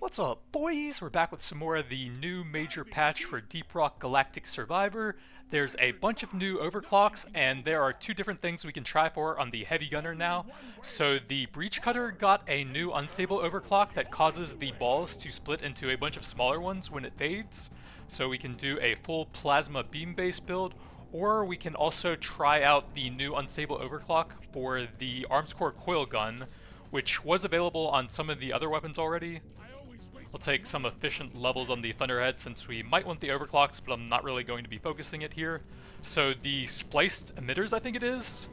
What's up, boys? We're back with some more of the new major patch for Deep Rock Galactic Survivor. There's a bunch of new overclocks, and there are two different things we can try for on the heavy gunner now. So the breach cutter got a new unstable overclock that causes the balls to split into a bunch of smaller ones when it fades. So we can do a full plasma beam based build, or we can also try out the new unstable overclock for the arms core coil gun, which was available on some of the other weapons already. We'll take some efficient levels on the Thunderhead since we might want the overclocks, but I'm not really going to be focusing it here. So the spliced emitters, I think it is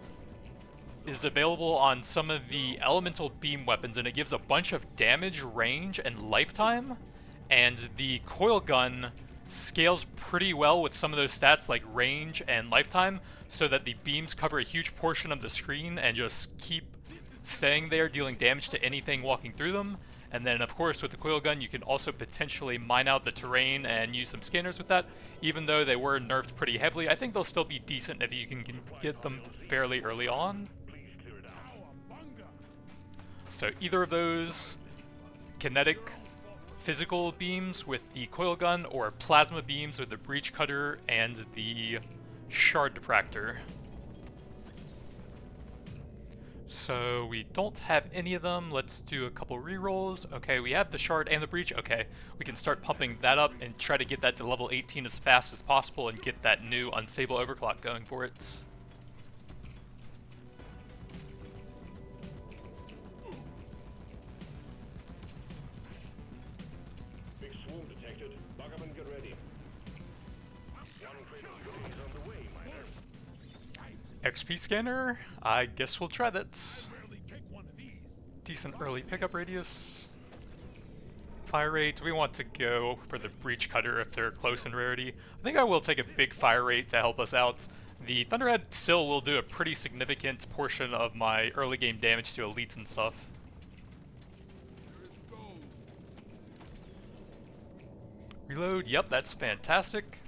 available on some of the elemental beam weapons, and it gives a bunch of damage, range, and lifetime. And the coil gun scales pretty well with some of those stats like range and lifetime, so that the beams cover a huge portion of the screen and just keep staying there, dealing damage to anything walking through them. And then, of course, with the coil gun, you can also potentially mine out the terrain and use some scanners with that. Even though they were nerfed pretty heavily, I think they'll still be decent if you can get them fairly early on. So either of those, kinetic, physical beams with the coil gun, or plasma beams with the breach cutter and the shard diffractor. So we don't have any of them. Let's do a couple rerolls. Okay, we have the shard and the breach. Okay, we can start pumping that up and try to get that to level 18 as fast as possible and get that new unstable overclock going for it. Big swarm detected. Lock up and get ready. XP scanner, I guess we'll try that. Decent early pickup radius. Fire rate, we want to go for the breach cutter if they're close in rarity. I think I will take a big fire rate to help us out. The Thunderhead still will do a pretty significant portion of my early game damage to elites and stuff. Reload, yep, that's fantastic.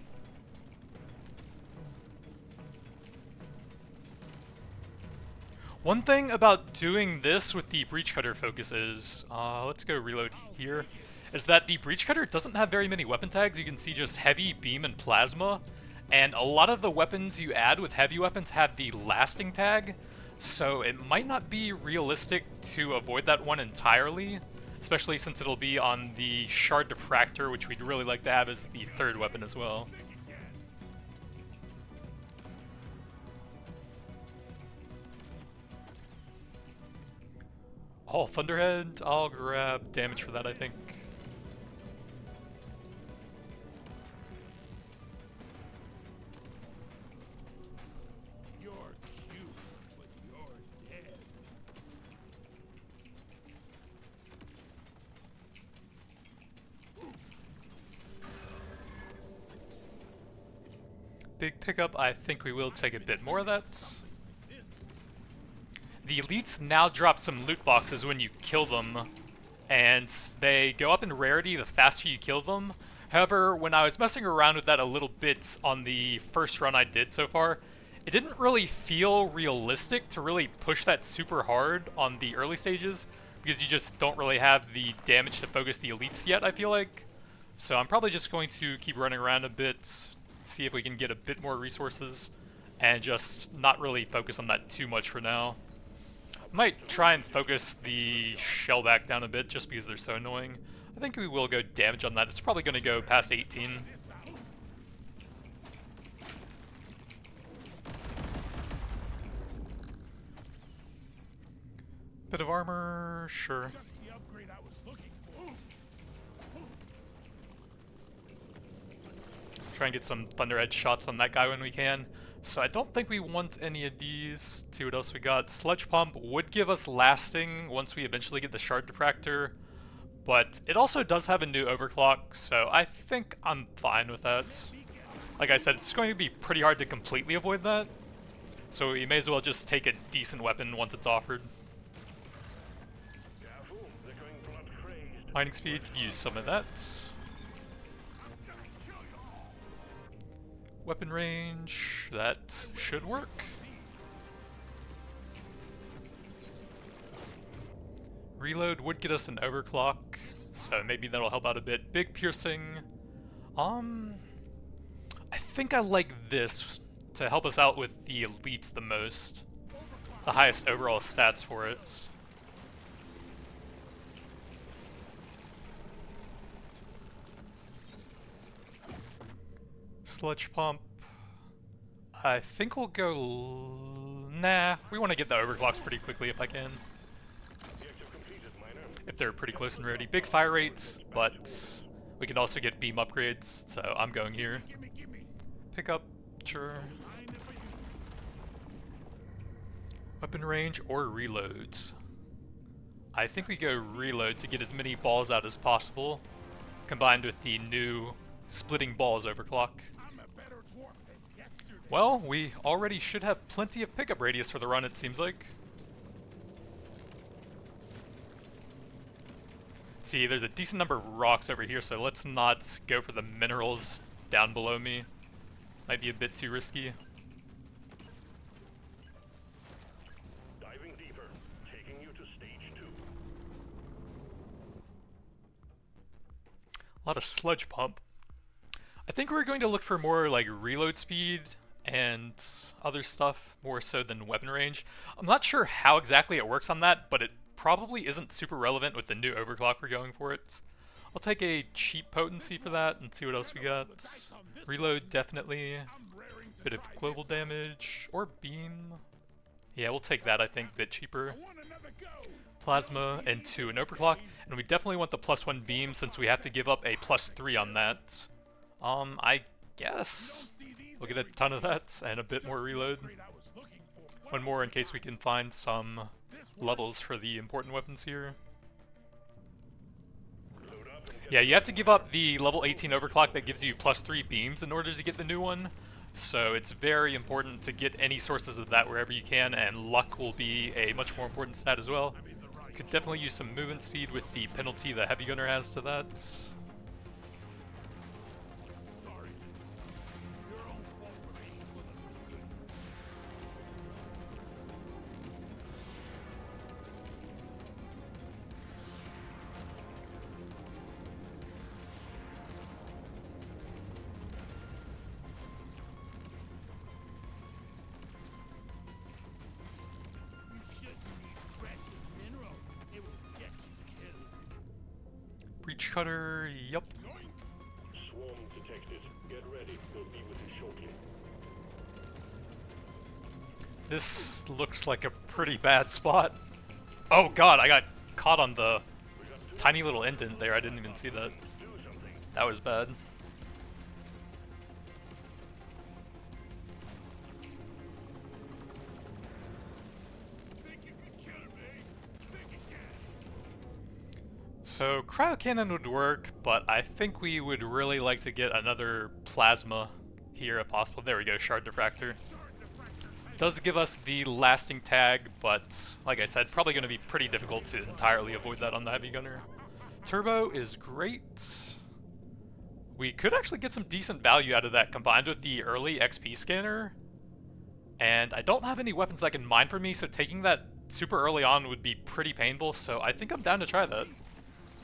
One thing about doing this with the breach cutter focus is, let's go reload here, is that the breach cutter doesn't have very many weapon tags. You can see just heavy, beam, and plasma, and a lot of the weapons you add with heavy weapons have the lasting tag, so it might not be realistic to avoid that one entirely, especially since it'll be on the shard diffractor, which we'd really like to have as the third weapon as well. Oh, Thunderhead, I'll grab damage for that, I think. You're cute, but you're dead. Big pickup, I think we will take a bit more of that. The elites now drop some loot boxes when you kill them, and they go up in rarity the faster you kill them. However, when I was messing around with that a little bit on the first run I did so far, it didn't really feel realistic to really push that super hard on the early stages, because you just don't really have the damage to focus the elites yet, I feel like. So I'm probably just going to keep running around a bit, see if we can get a bit more resources, and just not really focus on that too much for now. Might try and focus the shell back down a bit just because they're so annoying. I think we will go damage on that. It's probably going to go past 18. Bit of armor, sure. Try and get some Thunderhead shots on that guy when we can. So I don't think we want any of these. Let's see what else we got. Sludge Pump would give us lasting once we eventually get the shard diffractor, but it also does have a new overclock, so I think I'm fine with that. Like I said, it's going to be pretty hard to completely avoid that, so we may as well just take a decent weapon once it's offered. Mining speed, could use some of that. Weapon range, that should work. Reload would get us an overclock, so maybe that'll help out a bit. Big piercing. I think I like this to help us out with the elites the most. The highest overall stats for it. Sludge pump. I think we'll go... Nah, we want to get the overclocks pretty quickly if I can. If they're pretty close and ready. Big fire rates, but we can also get beam upgrades, so I'm going here. Pick up, sure. Weapon range or reloads. I think we go reload to get as many balls out as possible, combined with the new splitting balls overclock. Well, we already should have plenty of pickup radius for the run, it seems like. See, there's a decent number of rocks over here, so let's not go for the minerals down below me. Might be a bit too risky. Diving deeper, taking you to stage 2. A lot of sludge pump. I think we're going to look for more like reload speed and other stuff more so than weapon range. I'm not sure how exactly it works on that, but it probably isn't super relevant with the new overclock we're going for it. I'll take a cheap potency for that and see what else we got. Reload definitely. Bit of global damage or beam. Yeah, we'll take that, I think, a bit cheaper. Plasma into an overclock, and we definitely want the +1 beam since we have to give up a +3 on that. I guess we'll get a ton of that and a bit more reload. One more in case we can find some levels for the important weapons here. Yeah, you have to give up the level 18 overclock that gives you +3 beams in order to get the new one. So it's very important to get any sources of that wherever you can, and luck will be a much more important stat as well. You could definitely use some movement speed with the penalty the heavy gunner has to that. Breach cutter, yup. Swarm detected. Get ready. We'll be with you shortly. This looks like a pretty bad spot. Oh god, I got caught on the tiny little indent there. I didn't even see that. That was bad. So cryo cannon would work, but I think we would really like to get another plasma here if possible. There we go, shard diffractor. Does give us the lasting tag, but like I said, probably going to be pretty difficult to entirely avoid that on the heavy gunner. Turbo is great. We could actually get some decent value out of that combined with the early XP scanner. And I don't have any weapons that can mine for me, so taking that super early on would be pretty painful, so I think I'm down to try that,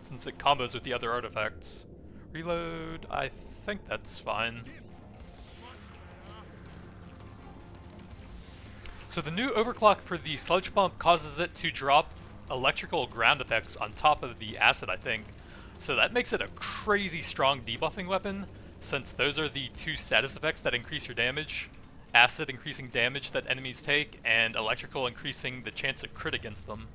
since it combos with the other artifacts. Reload, I think that's fine. So the new overclock for the sludge pump causes it to drop electrical ground effects on top of the acid, I think. So that makes it a crazy strong debuffing weapon, since those are the two status effects that increase your damage. Acid increasing damage that enemies take, and electrical increasing the chance of crit against them.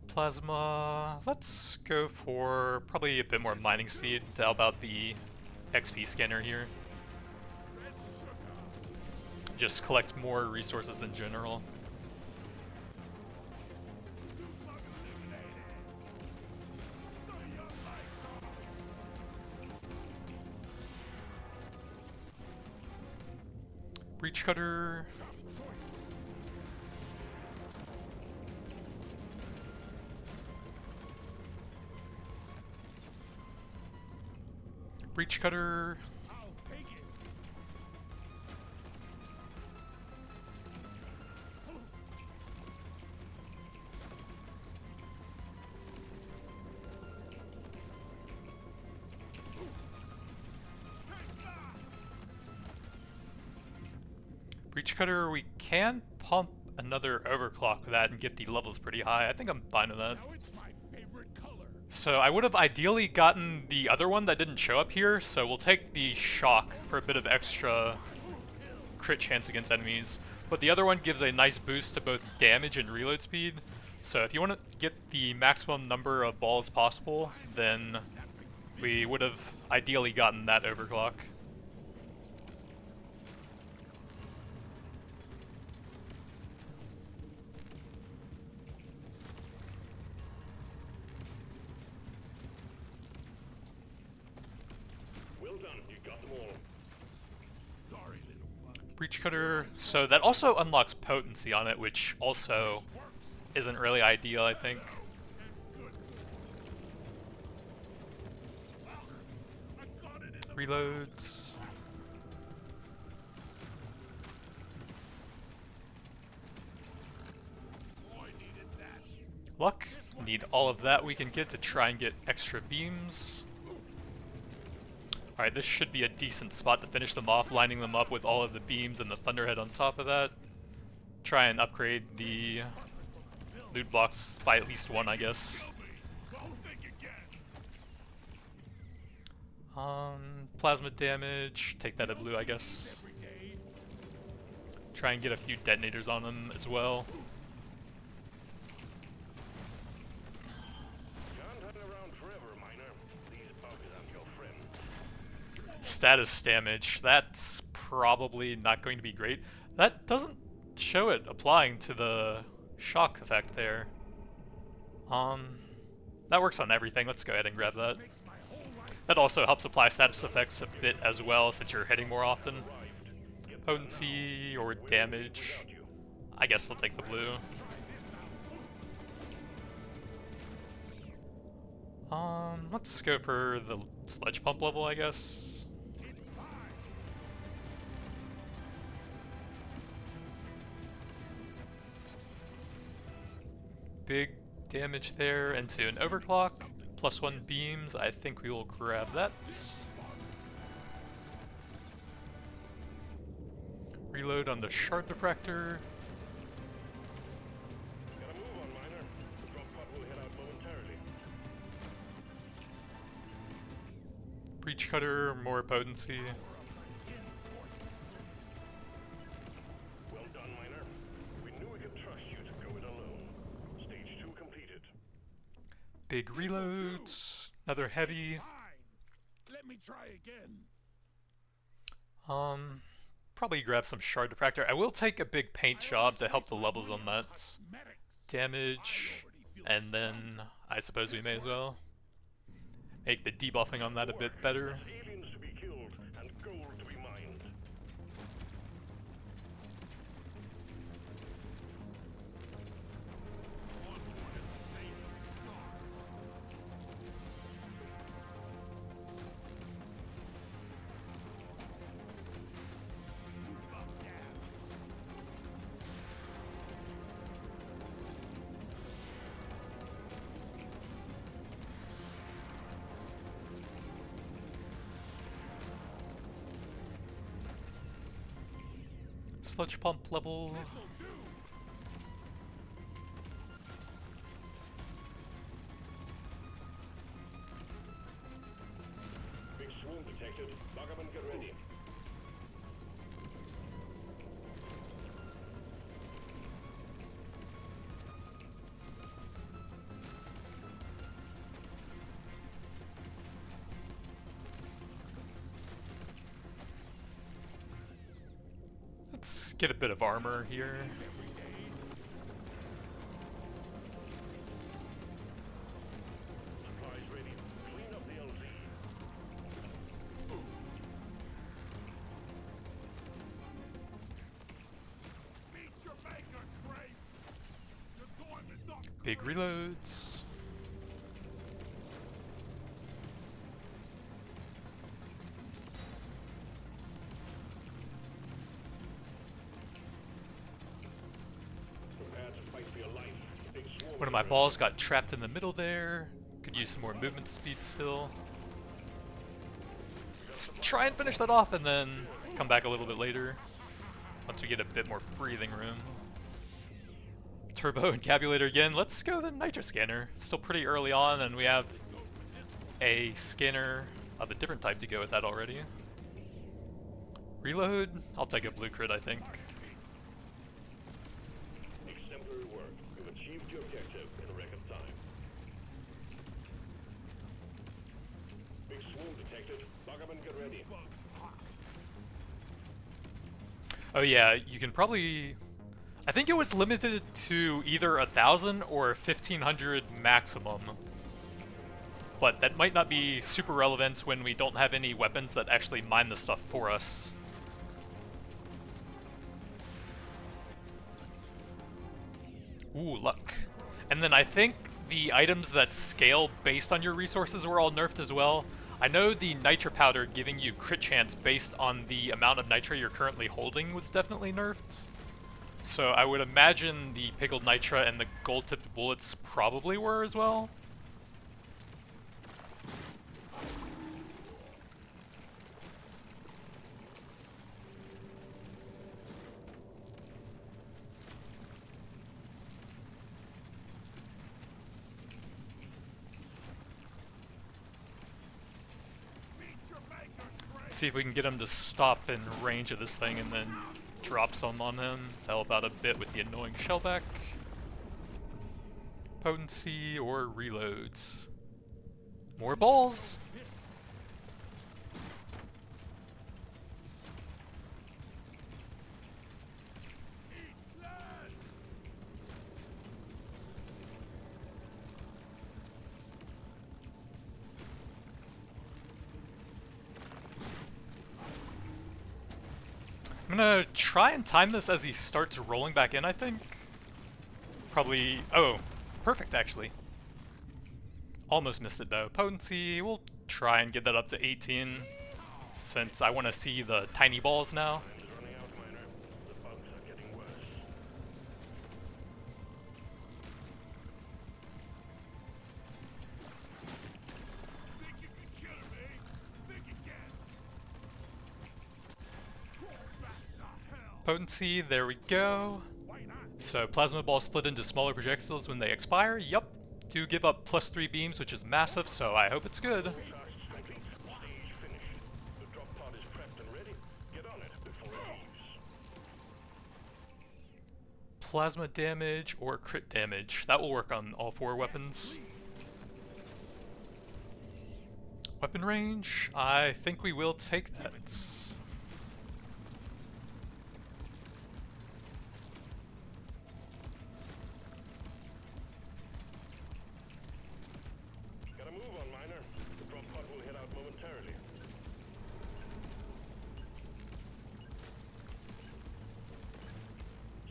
Plasma, let's go for probably a bit more mining speed to help out the XP scanner here. Just collect more resources in general. Breach cutter. Breach cutter. Breach Cutter, we can pump another Overclock with that and get the levels pretty high. I think I'm fine with that. So I would have ideally gotten the other one that didn't show up here, so we'll take the Shock for a bit of extra crit chance against enemies. But the other one gives a nice boost to both damage and reload speed. So if you want to get the maximum number of balls possible, then we would have ideally gotten that Overclock. Well done, you got them all. Breach Cutter, so that also unlocks potency on it, which also isn't really ideal, I think. Reloads. Luck. Need all of that we can get to try and get extra beams. Alright, this should be a decent spot to finish them off, lining them up with all of the beams and the Thunderhead on top of that. Try and upgrade the loot box by at least one, I guess. Plasma damage, take that at blue, I guess. Try and get a few detonators on them as well. Status damage, that's probably not going to be great. That doesn't show it applying to the shock effect there. That works on everything, let's go ahead and grab that. That also helps apply status effects a bit as well since you're hitting more often. Potency or damage, I guess I'll take the blue. Let's go for the sledge pump level, I guess. Big damage there into an overclock. +1 beams, I think we will grab that. Reload on the shard diffractor. Gotta move on, Miner. The drop pod will head out momentarily. Breach cutter, more potency. Well done, Miner. We knew we could trust you to go it alone. Stage 2 completed. Big reloads, another heavy. Let me try again. Probably grab some shard diffractor. I will take a big paint job to help the levels on that. Damage, and then I suppose we may as well make the debuffing on that a bit better. Aliens to be killed and gold to be mined. Sludge pump level. Big swarm detected. Lock up and get ready. Let's get a bit of armor here. Supplies ready. Clean up the LZ. Meet your maker, Craig. The time is not Big reloads. Prepare to fight for your life. Big swarm. One of my balls got trapped in the middle there. Could use some more movement speed still. Let's try and finish that off and then come back a little bit later. once we get a bit more breathing room. Turbo encabulator again. Let's go the nitro scanner. It's still pretty early on, and we have a scanner of a different type to go with that already. Reload? I'll take a blue crit, I think. Exemplary work. You've achieved your objective in record time. Big swarm detected. Lock up and get ready. Oh yeah, you can probably... I think it was limited to either 1,000 or 1,500 maximum. But that might not be super relevant when we don't have any weapons that actually mine the stuff for us. Ooh, luck. And then I think the items that scale based on your resources were all nerfed as well. I know the nitro powder giving you crit chance based on the amount of nitro you're currently holding was definitely nerfed. So I would imagine the pickled nitra and the gold-tipped bullets probably were as well. See if we can get him to stop in range of this thing and then drop some on him to help out a bit with the annoying shellback. Potency or reloads. More balls! I'm gonna try and time this as he starts rolling back in, I think. Probably... oh, perfect actually. Almost missed it though. Potency, we'll try and get that up to 18, since I want to see the tiny balls now. Time is running out, Miner. The bugs are getting worse. Think you can kill him, eh? Think you can. Back the hell. Potency, there we go. Why not? So plasma balls split into smaller projectiles when they expire. Yup. Do give up +3 beams, which is massive, so I hope it's good. Tasks complete. Stage finished. The drop pod is prepped and ready. Get on it before it leaves. Plasma damage or crit damage. That will work on all 4 weapons. Weapon range? I think we will take that. Gotta move on, Miner. The drop pod will head out momentarily.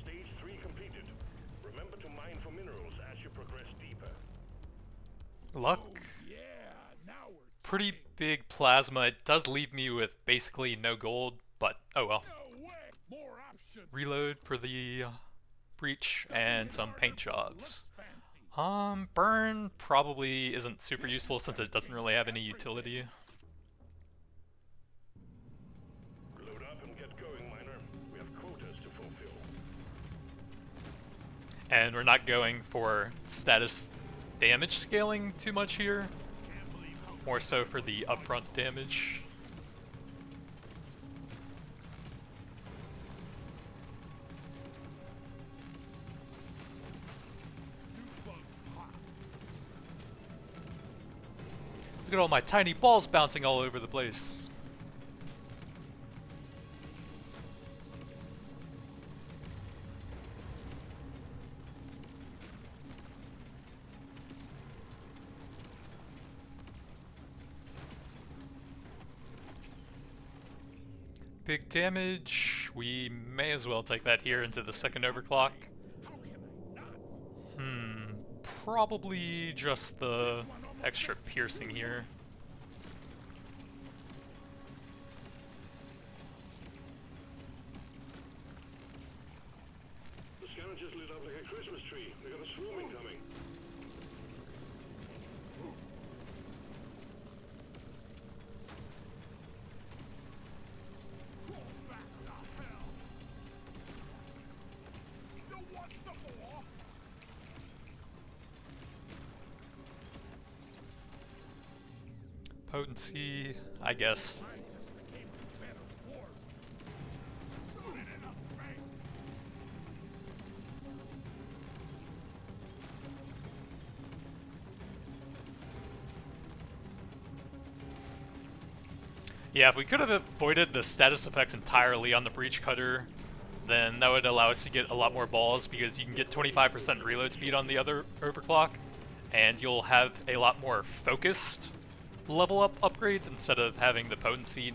Stage 3 completed. Remember to mine for minerals as you progress deeper. Luck. Yeah, now we're Pretty big plasma. It does leave me with basically no gold, but oh well. no way. More options. Reload for the breach and some paint jobs. Fancy. Burn probably isn't super useful since it doesn't really have any utility. Load up and get going, Miner. We have quotas to fulfill. And we're not going for status damage scaling too much here. More so for the upfront damage. Look at all my tiny balls bouncing all over the place. Big damage. We may as well take that here into the second overclock. How can I not? Probably just the extra piercing here. The scanner just lit up like a Christmas tree. We got a swarm incoming. Back the hell. potency, I guess. I just became a better dwarf. Shoot it in the face. Yeah, if we could have avoided the status effects entirely on the breach cutter, then that would allow us to get a lot more balls, because you can get 25% reload speed on the other overclock, and you'll have a lot more focused level up upgrades instead of having the potency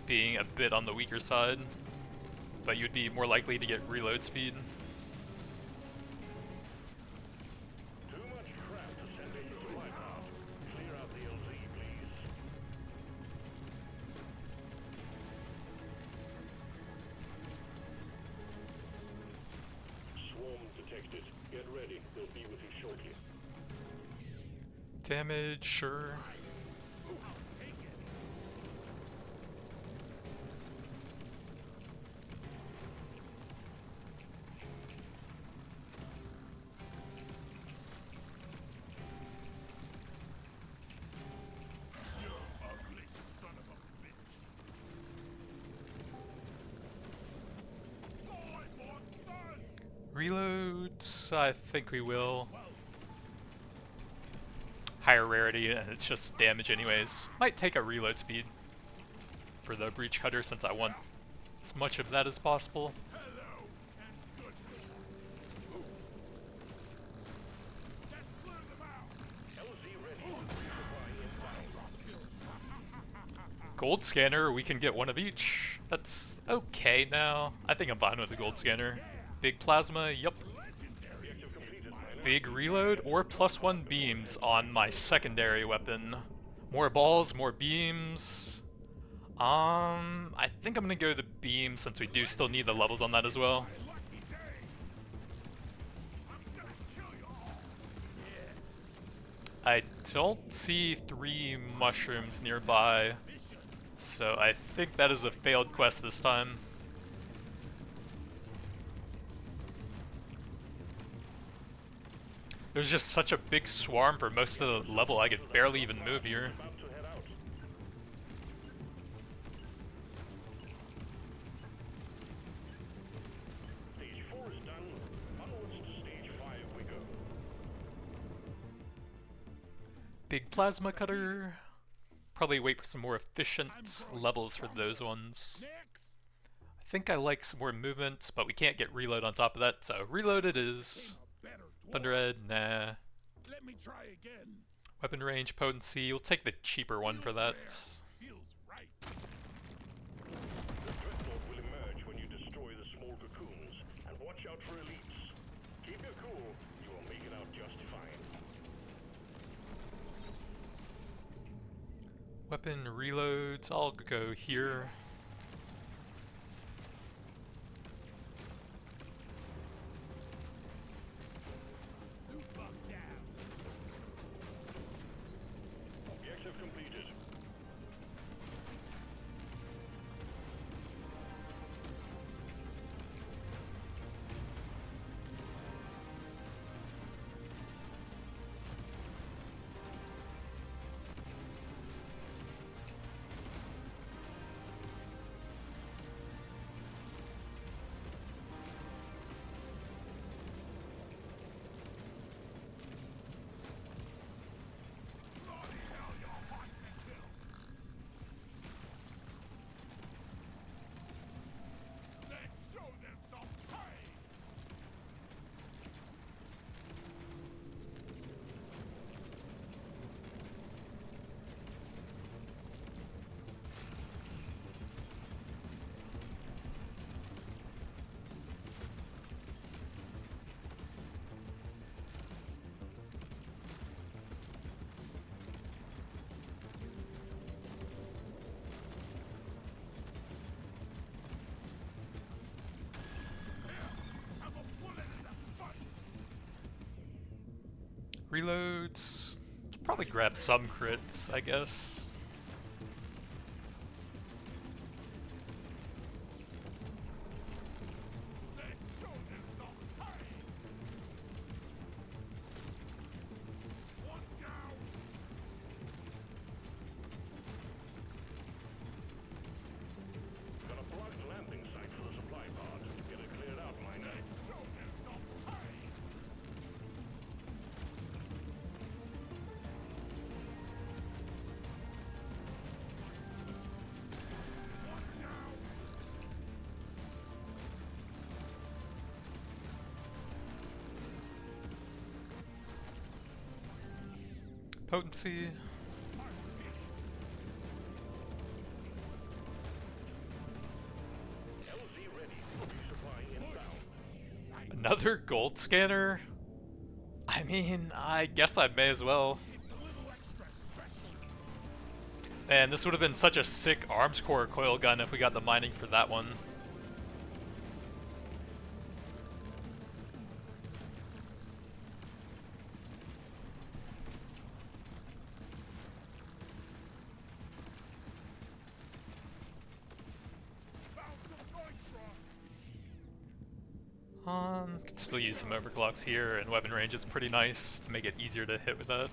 being a bit on the weaker side. But you'd be more likely to get reload speed. Too much crap to send into the wipeout. Clear out the LZ, please. Swarm detected. Get ready. They'll be with you shortly. Damage, sure. You ugly son of a bitch. Boy, monsters! Reloads, I think we will. Higher rarity, and it's just damage anyways. Might take a reload speed for the breach cutter, since I want as much of that as possible. Hello and goodbye. Let's clear them out. LZ ready. Resupplying inbound. Gold scanner, we can get one of each. That's okay now. I think I'm fine with the gold scanner. Big plasma, yup. Objective completed, Miner. Big reload or +1 beams on my secondary weapon. More balls, more beams. I think I'm gonna go the beam, since we do still need the levels on that as well. Lucky day. I'm gonna kill you all. I don't see 3 mushrooms nearby, so I think that is a failed quest this time. There's just such a big swarm for most of the level, I could barely even move here. About to head out. Stage 4 is done. Onwards to stage 5 we go. Big plasma cutter. Probably wait for some more efficient levels for those ones. Next. I think I like some more movement, but we can't get reload on top of that, so reload it is. A better dwarf. Thunderhead, nah. Let me try again. Weapon range, potency, we'll take the cheaper one for that. Feels right. The dreadnought will emerge when you destroy the small cocoons. And watch out for elites. Keep your cool. You will make it out just fine. Weapon reloads, I'll go here. You buck down. Objective completed. Bloody hell, you're hot to kill. Let's show them some pain. I'm a bullet in the fight. Reloads, probably grab some crits, I guess. Let's show them some pain. One down. potency. LZ ready. Resupplying inbound. Another gold scanner? I mean, I guess I may as well. It's a little extra special. Man, this would have been such a sick arms core coil gun if we got the mining for that one. Found some nitro. Could still use some overclocks here, and weapon range is pretty nice to make it easier to hit with that.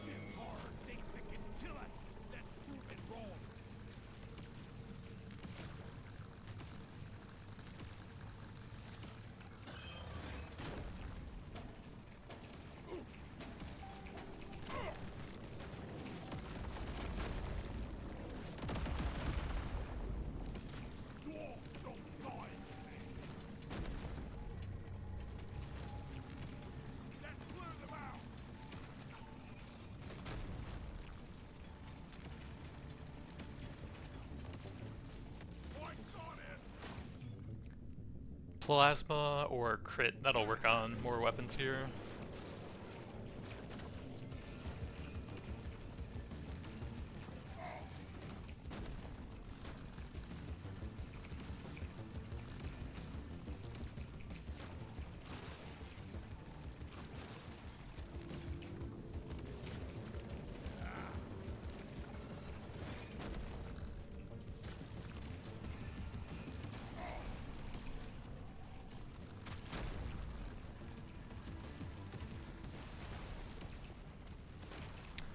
This horde thinks it can kill us. Let's prove it wrong. Dwarf, don't die. Let's clear them out. Lights on it. Plasma or crit, that'll work on more weapons here.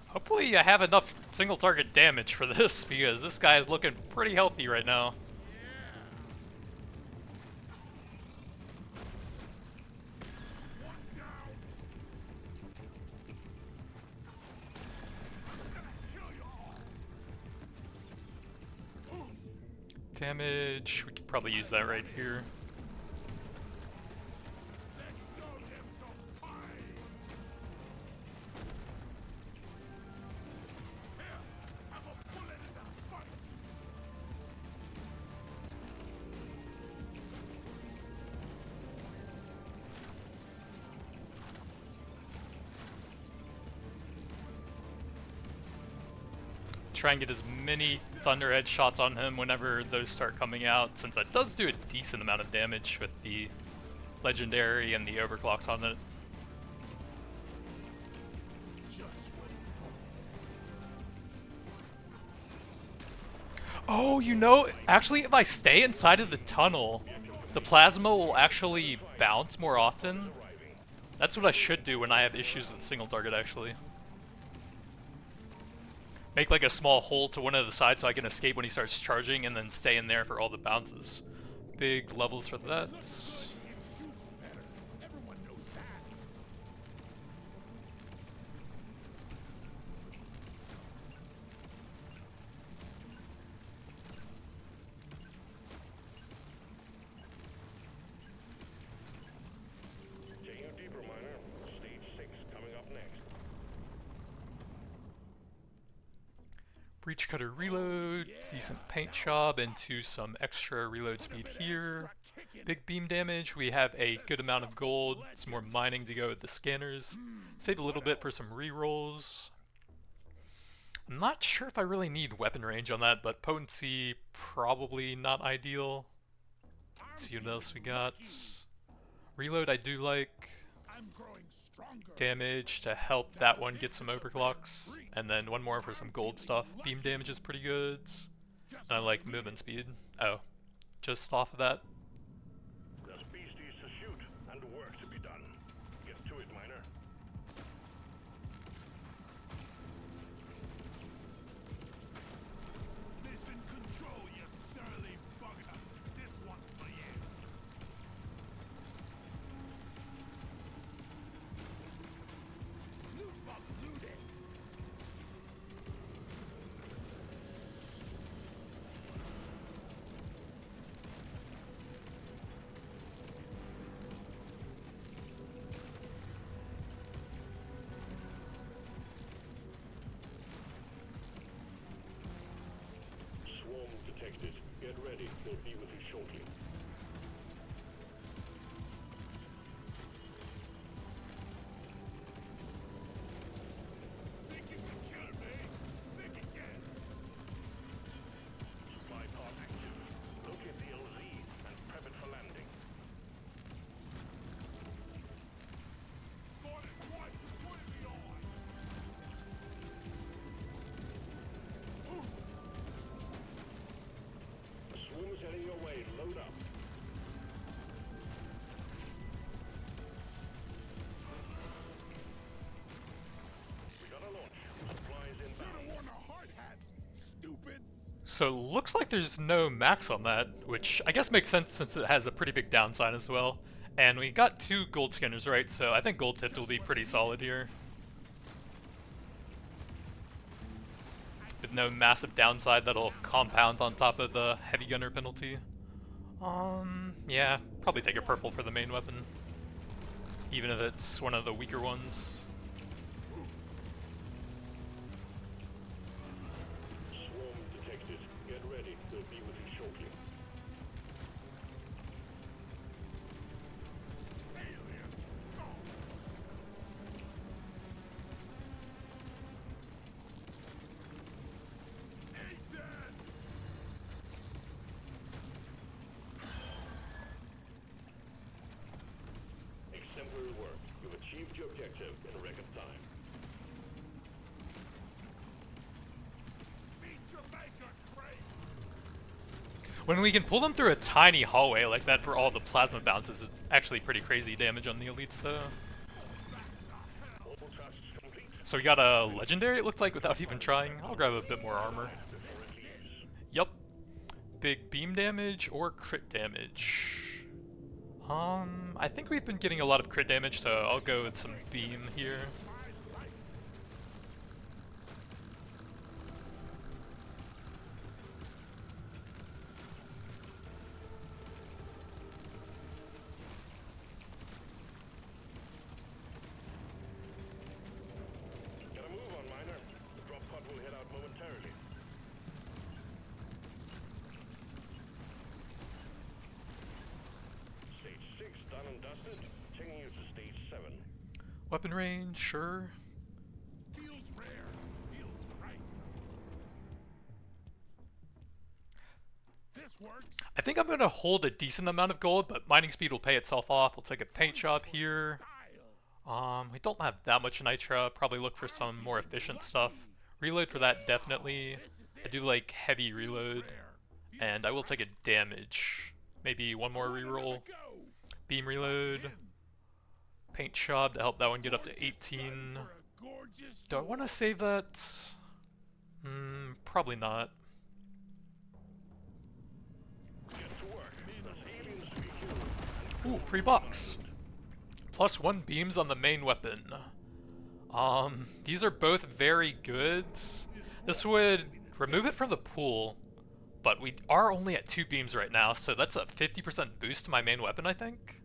Hopefully I have enough single target damage for this, because this guy is looking pretty healthy right now. Damage, we could probably use that right here. Let's show them some pie. Here, have a bullet in the fight. Try and get as many Thunderhead shots on him whenever those start coming out, since that does do a decent amount of damage with the Legendary and the Overclocks on it. Oh, you know, actually if I stay inside of the tunnel, the plasma will actually bounce more often. That's what I should do when I have issues with single target, actually. Make like a small hole to one of the sides so I can escape when he starts charging, and then stay in there for all the bounces. Big levels for that. Everyone knows that. Taking you deeper, miner. Stage 6 coming up next. Breach cutter reload, decent paint job into some extra reload speed here. Big beam damage, we have a good amount of gold, some more mining to go with the scanners. Save a little bit for some rerolls. I'm not sure if I really need weapon range on that, but potency probably not ideal. Let's see what else we got. Reload I do like. I'm growing stronger. Damage to help that one get some overclocks, and then one more for some gold stuff. Beam damage is pretty good, and I like movement speed. Oh, just off of that. There's beasties to shoot and work to be done. Get to it, miner. Mission control, you surly bugger. This one's for you. Loot bug looted. ready. We'll be with you shortly. Think you can kill me? Think again. Supply pod active. Locate the LZ and prep it for landing. Thought it twice and putting me on. A swarm is heading your way. Load up. We got a launch. Supplies Should've inbound. worn a hard hat, stupids. So looks like there's no max on that, which I guess makes sense since it has a pretty big downside as well. And we got 2 gold skinners, right? So I think gold tipped will be pretty solid here. With no massive downside that'll compound on top of the heavy gunner penalty. Yeah, probably take a purple for the main weapon. Even if it's one of the weaker ones. Swarm detected. Get ready. We'll be with you shortly. Alien. Go. Ain't dead. Exemplary work. You've achieved your objective in record time. Meet your maker, Crate. When we can pull them through a tiny hallway like that for all the plasma bounces, it's actually pretty crazy damage on the elites though. All tasks complete So we got a legendary, it looked like, without even trying. I'll grab a bit more armor. before it leaves. Yup. Big beam damage or crit damage? I think we've been getting a lot of crit damage, so I'll go with some beam here. Gotta move on, Miner. The drop pod will head out momentarily. Stage 6 done and dusted. Taking you to stage 7. Weapon range, sure. Feels rare. Feels right. This works. I think I'm gonna hold a decent amount of gold, but mining speed will pay itself off. We'll take a paint job here. Style. We don't have that much nitra. Probably look for some more efficient stuff. Reload for that, definitely. I do like heavy reload. And I will take a damage. Maybe one more reroll. Go. Beam reload. Paint job to help that one get up to 18. For a gorgeous Do I want to save that? Probably not. Get to work. There's aliens to be killed. Ooh, free box. +1 beams on the main weapon. These are both very good. This would remove it from the pool, but we are only at 2 beams right now, so that's a 50% boost to my main weapon, I think.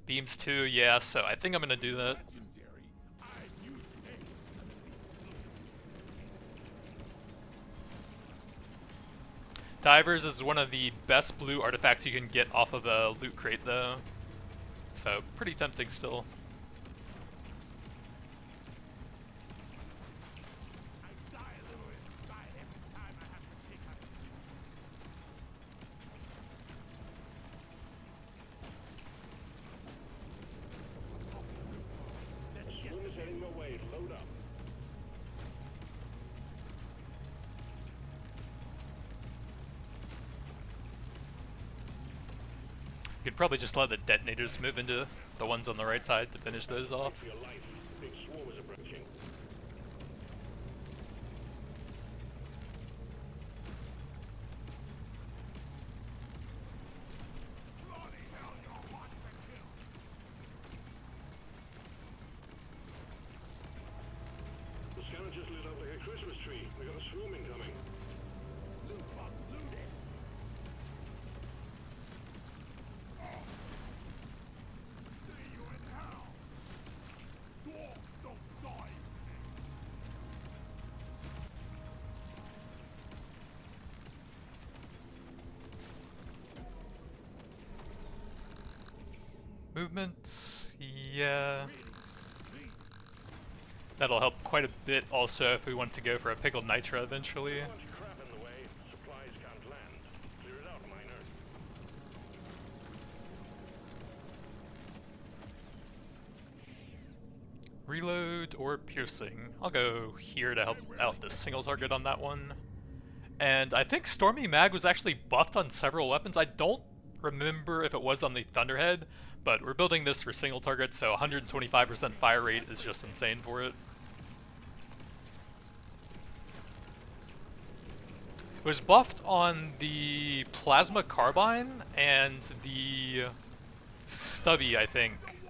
Beams 2, yeah, so I think I'm gonna do that. legendary. I've used haste. Divers is one of the best blue artifacts you can get off of a loot crate, though. So, pretty tempting still. I die a little inside every time I have to take out a sleep. A swarm is heading your way. Load up. You could probably just let the detonators move into the ones on the right side to finish those off. For your life. Big swarm is approaching. Bloody hell, you're hot to kill. The scanner just lit up like a Christmas tree. We got a swarm incoming. Loot box looted. See you in hell. Dwarf, don't die. movement, yeah. That'll help quite a bit also if we want to go for a pickled nitra eventually. Bunch of crap in the way. Supplies can't land. Clear it out, miner. Reload or piercing. I'll go here to help out the single target on that one. And I think Stormy Mag was actually buffed on several weapons. I don't remember if it was on the Thunderhead, but we're building this for single target, so 125% fire rate is just insane for it. It was buffed on the Plasma Carbine and the Stubby, I think.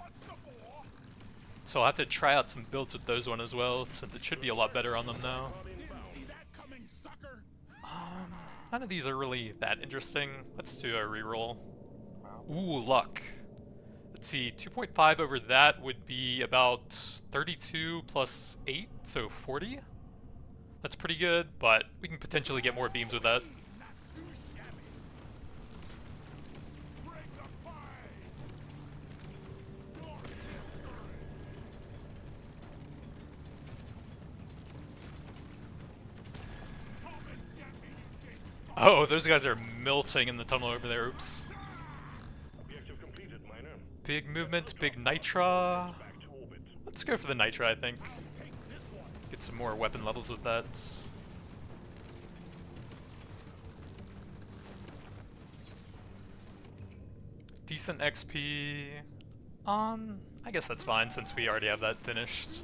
So I'll have to try out some builds with those one as well, since it should be a lot better on them now. See that coming, sucker? None of these are really that interesting. Let's do a reroll. Ooh, luck. Let's see, 2.5 over that would be about 32 plus 8, so 40. That's pretty good, but we can potentially get more beams with that. Not too shabby. Bring the fight. Your history. Come and get me, you big Oh, those guys are melting in the tunnel over there, oops. Objective completed, miner. Big movement, big nitra. Back to orbit. Let's go for the nitra, I think. take this one. Get some more weapon levels with that. Decent XP. I guess that's fine since we already have that finished.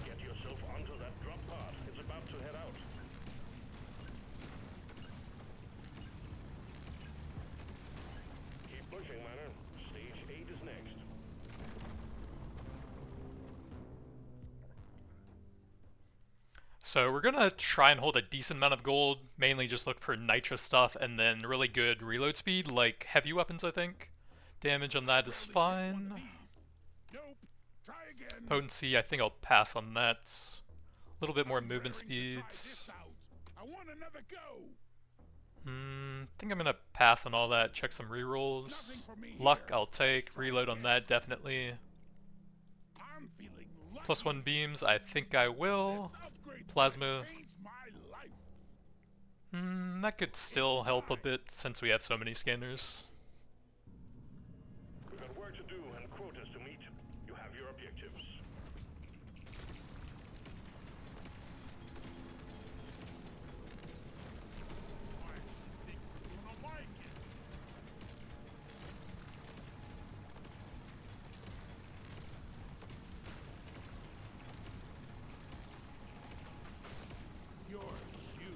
Get yourself onto that drop pod. It's about to head out. Keep pushing, miner. Stage 8 is next. So we're gonna try and hold a decent amount of gold, mainly just look for nitra stuff, and then really good reload speed, like heavy weapons, I think. Damage on that is fine. Nope. Try again. Potency, I think I'll pass on that. A little bit more movement Raring to try speeds. this out. I want another go. I think I'm gonna pass on all that, check some rerolls. Nothing for me Luck, here. I'll take. Reload on that, definitely. I'm feeling lucky. +1 beams, I think I will. This upgrade's Plasma. gonna change my life. That could still help a bit since we have so many scanners. We've got work to do and quotas to meet. You have your objectives. I actually think we're gonna like it. You're huge.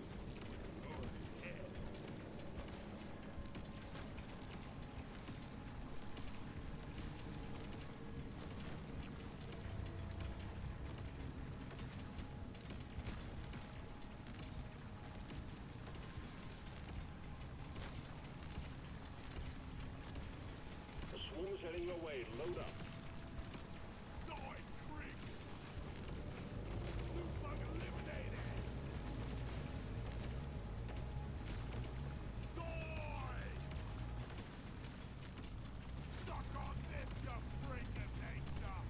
Your head. The swarm is heading your way. Load up. Die, freak. New bug eliminated. Die. Suck on this, you freaking nature.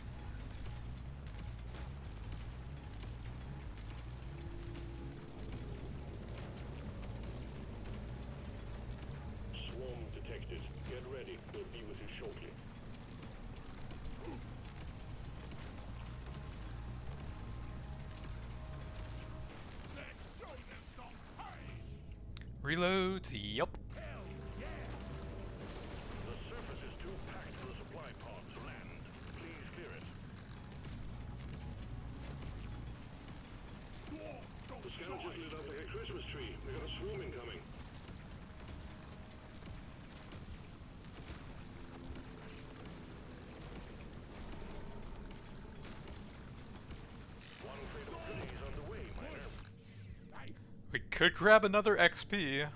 Swarm detected. Get ready. We'll be with you shortly. Let's show them some pain. Reload, yup. Hell yeah. The surface is too packed for the supply pod to land. Please clear it. Dwarf, don't The scout just die. lit up like a Christmas tree. We got a swarm incoming. One crate of goodies on the way, miner. Nice. We could grab another XP.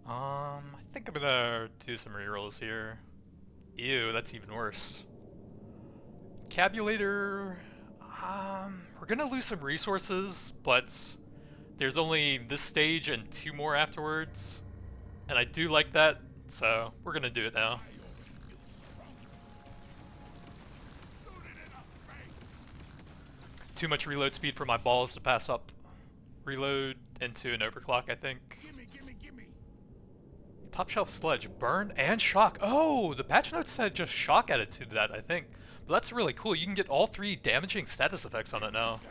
I think I'm gonna do some rerolls here. Ew, that's even worse. Cabulator, We're gonna lose some resources, but there's only this stage and 2 more afterwards. And I do like that, so we're gonna do it now. Too much reload speed for my balls to pass up. Reload into an overclock, I think. Gimme, gimme, gimme. Top shelf sledge, burn and shock. Oh, the patch notes said just shock added to that, I think. But that's really cool. You can get all 3 damaging status effects on it now.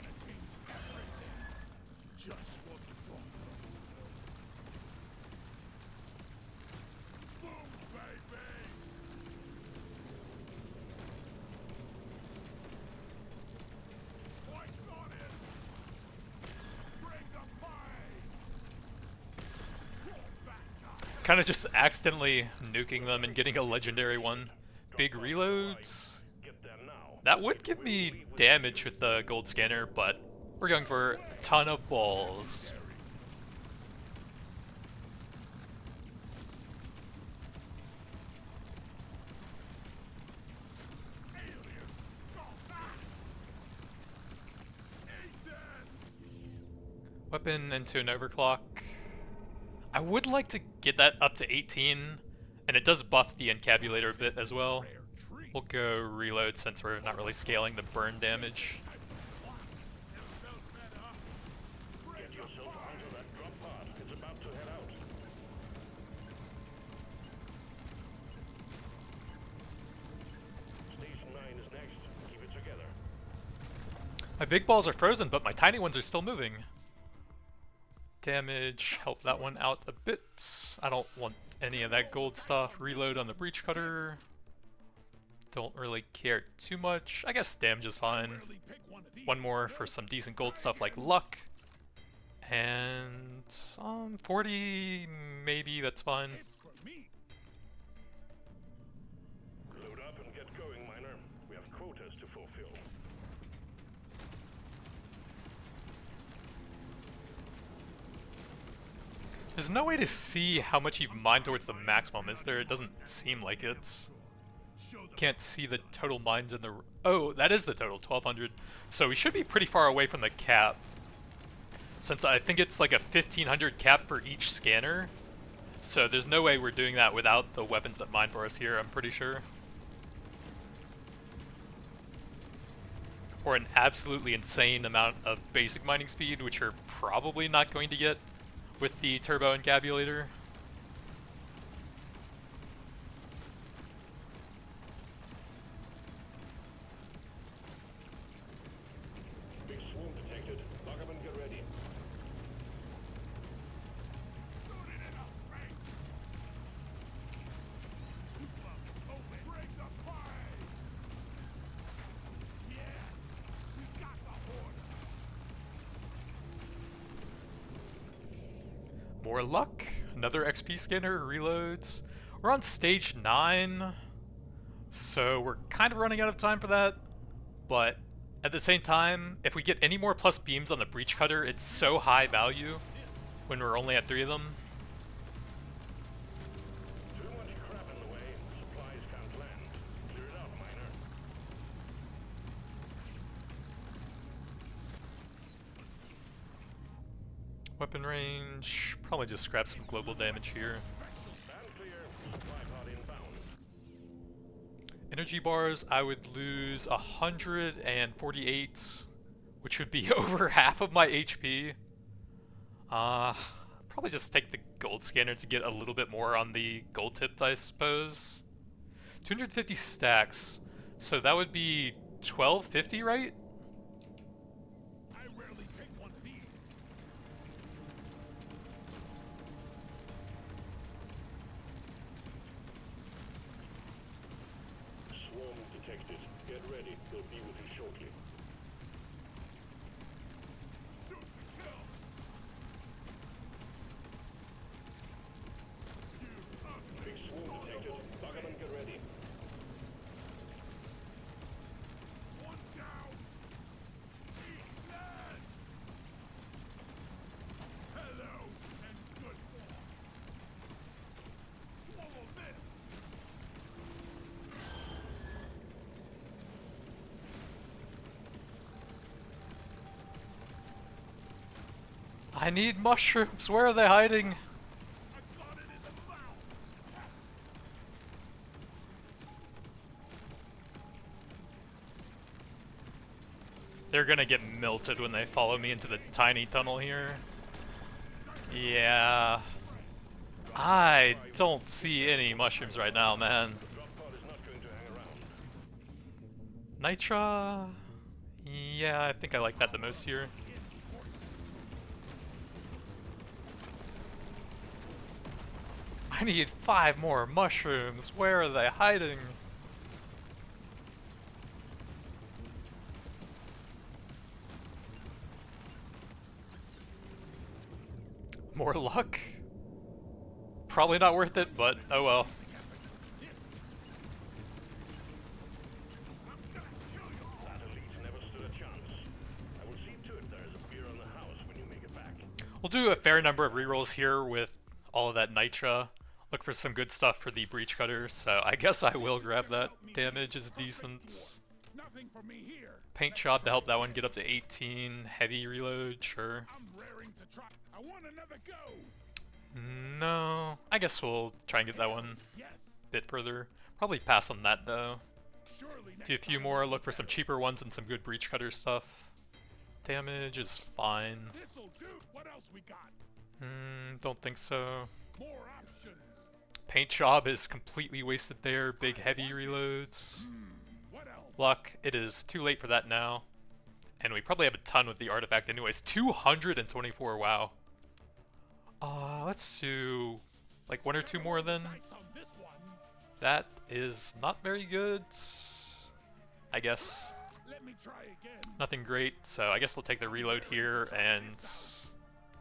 Just what you thought. Boom, baby. Points on it. Bring the fight. Roll back, guys. Kind of just accidentally nuking them and getting a legendary one. Big reloads. Get there now. That would give me damage with the gold scanner, but we're going for a ton of balls. Alien. Go back. Ethan. Weapon into an overclock. I would like to get that up to 18, and it does buff the encabulator a bit as well. Rare treat. We'll go reload since we're not really scaling the burn damage. Get yourself onto that drop pod. It's about to head out. Station 9 is next. Keep it together. My big balls are frozen, but my tiny ones are still moving. Damage, help that one out a bit. I don't want any of that gold stuff. Reload on the breach cutter. Don't really care too much. I guess damage is fine. Rarely pick one of these. One more for some decent gold stuff like luck. And 40, maybe, that's fine. It's for me. Load up and get going, miner. We have quotas to fulfill. There's no way to see how much you've mined towards the maximum, is there? It doesn't seem like it. Show them. Can't see the total mines in the... Oh, that is the total, 1,200. So we should be pretty far away from the cap. Since I think it's like a 1,500 cap for each scanner. So there's no way we're doing that without the weapons that mine for us here, I'm pretty sure. Or an absolutely insane amount of basic mining speed, which you're probably not going to get with the turbo encabulator. Big swarm detected. Lock up and get ready. Shoot it in the face. Open. Bring the fight. Yes. We got the hordes. More luck. Another XP scanner reloads. We're on stage 9, so we're kind of running out of time for that. But at the same time, if we get any more plus beams on the breach cutter, it's so high value when we're only at 3 of them. Too much crap in the way. Supplies can't land. Clear it out, miner. Weapon range, probably just scrap some global damage here. Stand clear. Supply pod inbound. Energy bars, I would lose 148, which would be over half of my HP. Probably just take the gold scanner to get a little bit more on the gold tipped, I suppose. 250 stacks, so that would be 1250, right? I rarely pick one of these. Swarm detected. Get ready. They'll be with you shortly. Shoot to kill. You ugly. Big swarm detected. Lock up and get ready. One down. I need mushrooms. Where are they hiding? I got it in the mouth. They're gonna get melted when they follow me into the tiny tunnel here. Yeah. I don't see any mushrooms right now, man. Drop pod is not going to hang around. Nitra? Yeah, I think I like that the most here. I need 5 more mushrooms. Where are they hiding? More luck? Probably not worth it, but oh well. That elite never stood a chance. I will see to it there is a beer on the house when you make it back. We'll do a fair number of rerolls here with all of that Nitra. Look for some good stuff for the breach cutter, so I guess I will grab that. Damage is decent. Nothing for me here. Paint job to help that one get up to 18. Heavy reload, sure. I'm raring to try. I want another go. No, I guess we'll try and get that one Yes. a bit further. Probably pass on that though. Surely Do a next few time more, look for some cheaper ones and some good breach cutter stuff. Damage is fine. this'll do. What else we got? Don't think so. More options. Paint job is completely wasted there. Big heavy reloads. What else? Luck, it is too late for that now. And we probably have a ton with the artifact anyways. 224, wow. Let's do like 1 or 2 more then. Dice on this one. That is not very good. I guess Let me try again. nothing great, so I guess we'll take the reload here and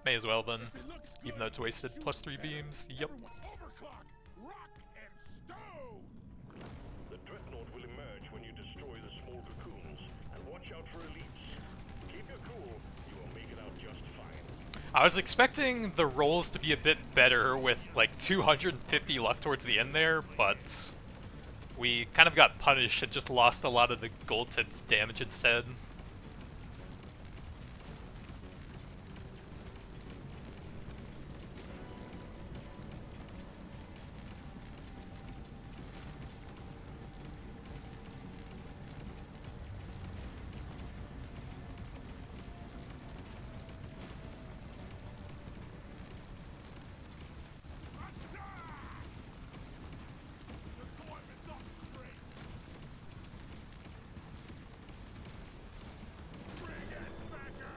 may as well then, It looks good. even though it's wasted. +3 beams, yep. Everyone, overclock, rock, and stone. The dreadnought will emerge when you destroy the small cocoons. And watch out for elites. Keep your cool. You will make it out just fine. I was expecting the rolls to be a bit better with like 250 luck towards the end there, but we kind of got punished and just lost a lot of the gold tips damage instead. The storm is up straight. Bring it, backer.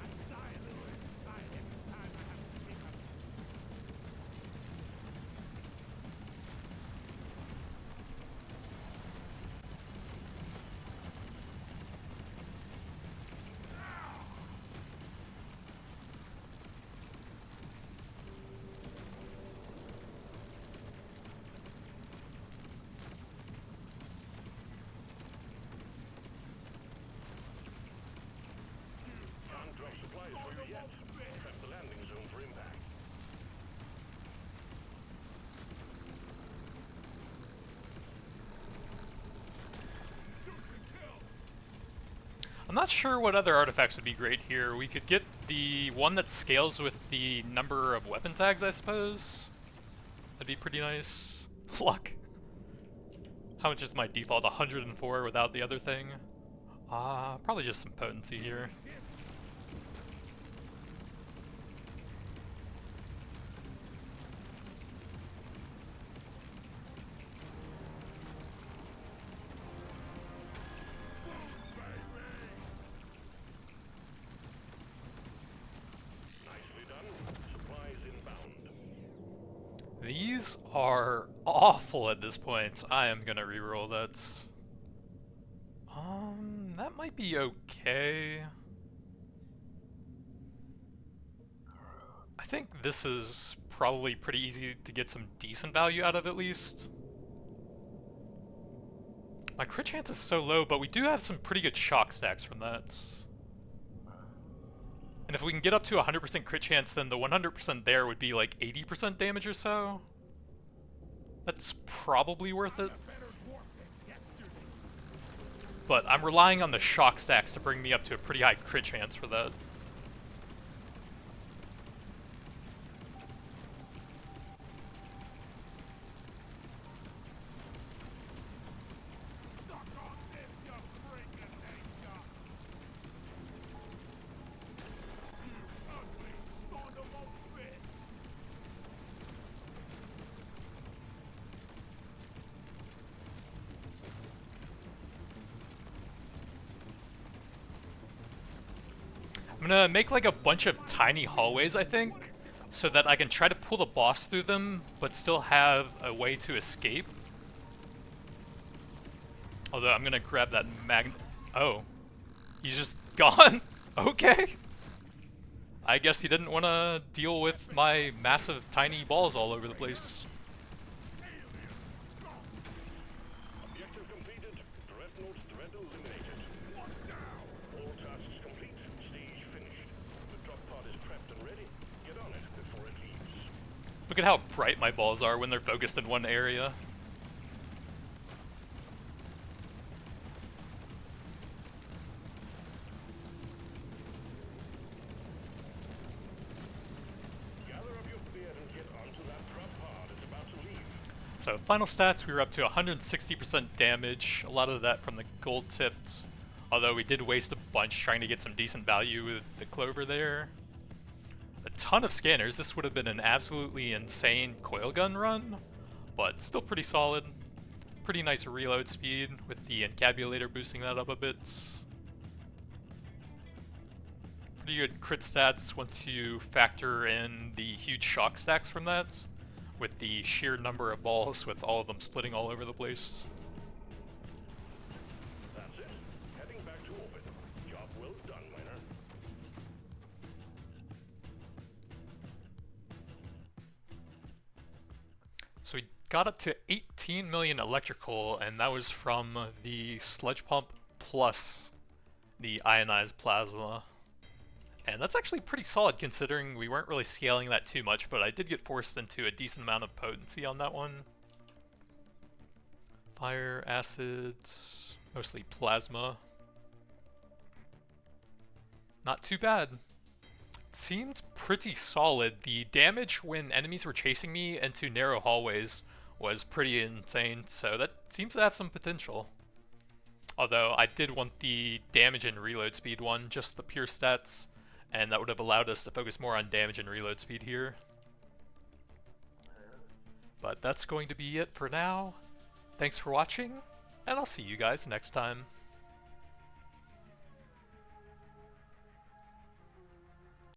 I die a little inside every time I have to pick up. Can't drop supplies for you yet. Prep the landing zone for impact. I'm not sure what other artifacts would be great here. We could get the one that scales with the number of weapon tags, I suppose. That'd be pretty nice. Luck. How much is my default? 104 without the other thing? Probably just some potency here. Nicely done. Supplies inbound. These are awful at this point. I am gonna reroll that. That might be okay. I think this is probably pretty easy to get some decent value out of at least. My crit chance is so low, but we do have some pretty good shock stacks from that. And if we can get up to 100% crit chance, then the 100% there would be like 80% damage or so. That's probably worth it. But I'm relying on the shock stacks to bring me up to a pretty high crit chance for that. I'm gonna make like a bunch of tiny hallways, I think, so that I can try to pull the boss through them, but still have a way to escape. Although I'm gonna grab that Oh. He's just gone? Okay. I guess he didn't want to deal with my massive tiny balls all over the place. Objective completed. Dreadnought threat eliminated. All tasks complete. Stage finished. The drop pod is prepped and ready. Get on it before it leaves. Look at how bright my balls are when they're focused in one area. So final stats, we were up to 160% damage, a lot of that from the gold tipped, although we did waste a bunch trying to get some decent value with the clover there. A ton of scanners, this would have been an absolutely insane coil gun run, but still pretty solid. Pretty nice reload speed with the encabulator boosting that up a bit. Pretty good crit stats once you factor in the huge shock stacks from that, with the sheer number of balls, with all of them splitting all over the place. That's it. Heading back to orbit. Job well done, miner. So we got up to 18 million electrical, and that was from the sludge pump plus the ionized plasma. And that's actually pretty solid considering we weren't really scaling that too much, but I did get forced into a decent amount of potency on that one. Fire, acids, mostly plasma. Not too bad. It seemed pretty solid. The damage when enemies were chasing me into narrow hallways was pretty insane, so that seems to have some potential. Although I did want the damage and reload speed one, just the pure stats, and that would have allowed us to focus more on damage and reload speed here. But that's going to be it for now. Thanks for watching, and I'll see you guys next time.